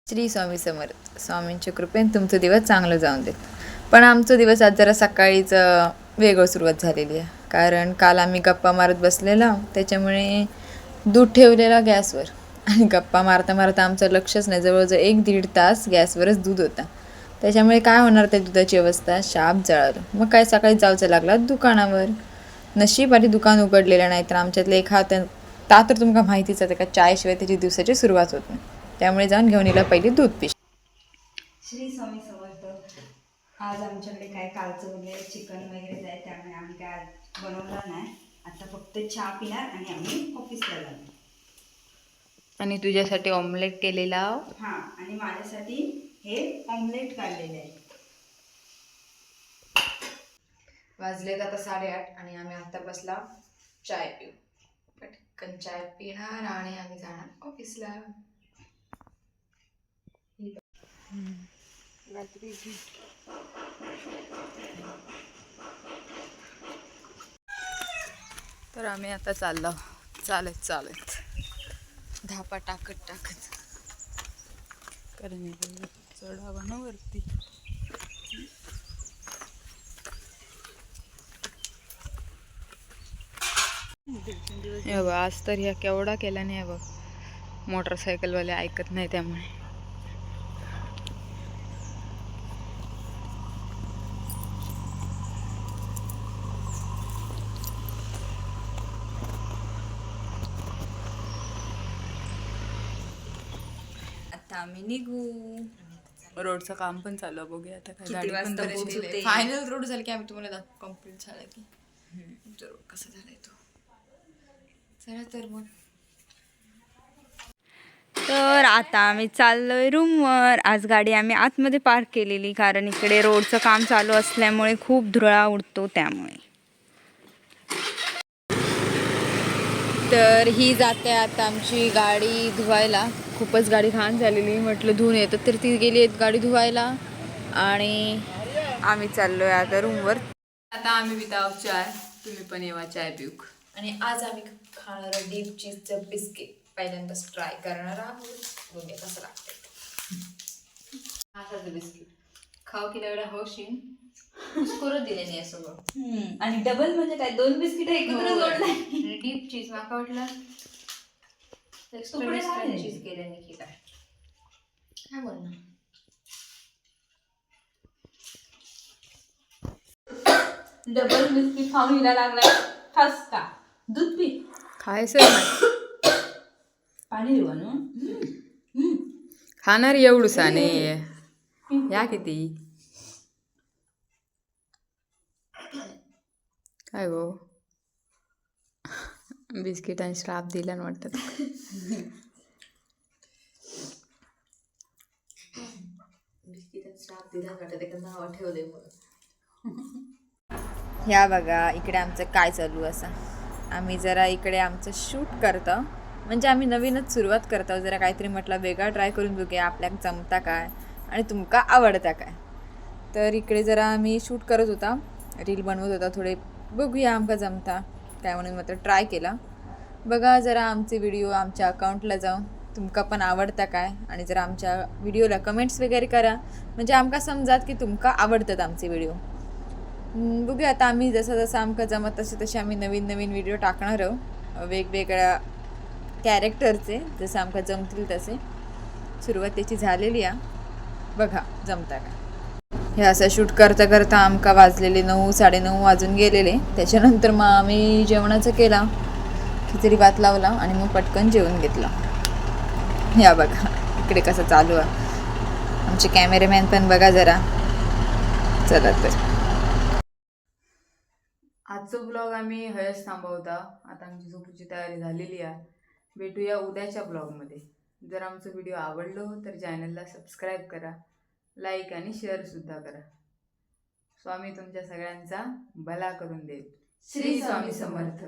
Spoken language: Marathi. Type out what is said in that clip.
श्री स्वामी समर्थ. स्वामींच्या कृपेने तुमचं दिवस चांगलं जाऊन देत. पण आमचं दिवस आज जरा सकाळीच वेगळं सुरुवात झालेली आहे. कारण काल आम्ही गप्पा मारत बसलेला, त्याच्यामुळे दूध ठेवलेला गॅसवर आणि गप्पा मारता मारता आमचं लक्षच नाही, जवळजवळ 1-1.5 तास गॅसवरच दूध होता. त्याच्यामुळे काय होणार, त्या दुधाची अवस्था शाप जळालं. मग काय सकाळी जायचं लागला दुकानावर. नशीब आधी दुकान उघडलेलं नाही तर आमच्यातले एक हात तर तुमका माहितीच आहे का, चायशिवाय त्याची दिवसाची सुरुवात होत नाही. त्यामुळे जाऊन घेऊन येला पहिली दूध पिशवी. श्री स्वामी समर्थ. आज आमच्याकडे काय कालचं वगैरे चिकन वगैरे आहे, त्यामुळे आम्ही काय आज बनवलं नाही. आता फक्त चहा पिणार आणि आम्ही ऑफिसला जाणार. आणि तुझ्यासाठी ऑमलेट केलेला. हां, आणि माझ्यासाठी हे ऑमलेट काढलेले आहे. वाजलेत आता 8:30 आणि आम्ही आता बसला चाय पिऊ. पटकन चाय पिणार आणि आम्ही जाणार ऑफिसला. तर आम्ही आता चाललो चालत चालत, धापा टाकत कारण चढावा ना वरती. हे बघ, आज तर ह्या केवढा केला नाही बघ. मोटरसायकलवाले ऐकत नाही त्यामुळे. आता आम्ही निघू. रोडचं काम पण चालू आहे, बघूया आता काय किती गाडी पण वाजता बरेच पोहोचू गेले. ते? फायनल रोड झाला की आम्ही तुम्हाला कंप्लीट झाला की रोड कसा झालाय तो. चला तर मग. तर आता आम्ही चाललोय रूमवर. आज गाडी आम्ही आतमध्ये पार्क केलेली, कारण इकडे रोडचं काम चालू असल्यामुळे खूप धुळा उडतो त्यामुळे. तर ही जाते आता आमची गाडी धुवायला. खूपच गाडी घाण झालेली, म्हटलं धुवून येतं, तर ती गेली आहेत गाडी धुवायला आणि आम्ही चाललोय आता रूमवर. आता आम्ही पिताव चाय, तुम्ही पण येवा चाय पिऊक. आणि आज आम्ही खाणार डीप चीजचं बिस्किट. पहिल्यांदाच ट्राय करणार आहोत, बघूया कसं लागतं. असाच बिस्किट खाऊ की एवढा हौशीन कुस्कुरत दिले नाही सगळं. आणि डबल म्हणजे काय, 2 बिस्किट एकत्र जोडले. आणि डीप चीज माका वाटलं तुकडे झाले. चीज केल्याने की काय बोलणार. डबल बिस्किट खाऊन हिला लागला ठसका. दूध पी. खायचं नाही, पाणी देऊ ना. खाणार एवढूसा नाही या किती. काय गो, बिस्किट आणि श्राप दिला ना वाटतं. बिस्किट आणि श्राप दिला वाटतं, एका नाव ठेवलंय मग. ह्या बघा इकडे आमचं काय चालू असं. आम्ही जरा इकडे आमचं शूट करतो, म्हणजे आम्ही नवीनच सुरुवात करतो. जरा काहीतरी म्हटलं वेगळा ट्राय करून बघूया, आपल्याला जमता काय आणि तुमका आवडता काय. तर इकडे जरा आम्ही शूट करत होता, रील बनवत होता, थोडे बघूया आमका जमता काय म्हणून मात्र ट्राय केला. बघा जरा आमचे व्हिडिओ आमच्या अकाउंटला जाऊन तुमका पण आवडता काय, आणि जरा आमच्या व्हिडिओला कमेंट्स वगैरे करा, म्हणजे आमका समजात की तुमका आवडतात आमचे व्हिडिओ. बघूया आता आम्ही जसं आमका जमत तसे आम्ही नवीन व्हिडिओ टाकणार आहोत, वेगवेगळ्या कॅरेक्टरचे, जसं आमका जमतील तसे. सुरुवात त्याची झालेली आहे, बघा जमता काय. हे असं शूट करता करता आमका वाजलेले 9-9:30 वाजून गेलेले. त्याच्यानंतर मग आम्ही जेवणाचं केला, खिचडी भात लावला आणि मग पटकन जेवून घेतला. या बघा इकडे कसं चालू आहे. आमचे कॅमेरामॅन पण बघा जरा. चला तर आजचा ब्लॉग आम्ही हयच थांबवता. आता आमची झोपूची तयारी झालेली आहे. भेटूया उद्याच्या ब्लॉगमध्ये. जर आमचं व्हिडिओ आवडलो तर चॅनलला सबस्क्राईब करा, लाईक आणि शेअरसुद्धा करा. स्वामी तुमच्या सगळ्यांचा भला करून देत. श्री स्वामी समर्थ.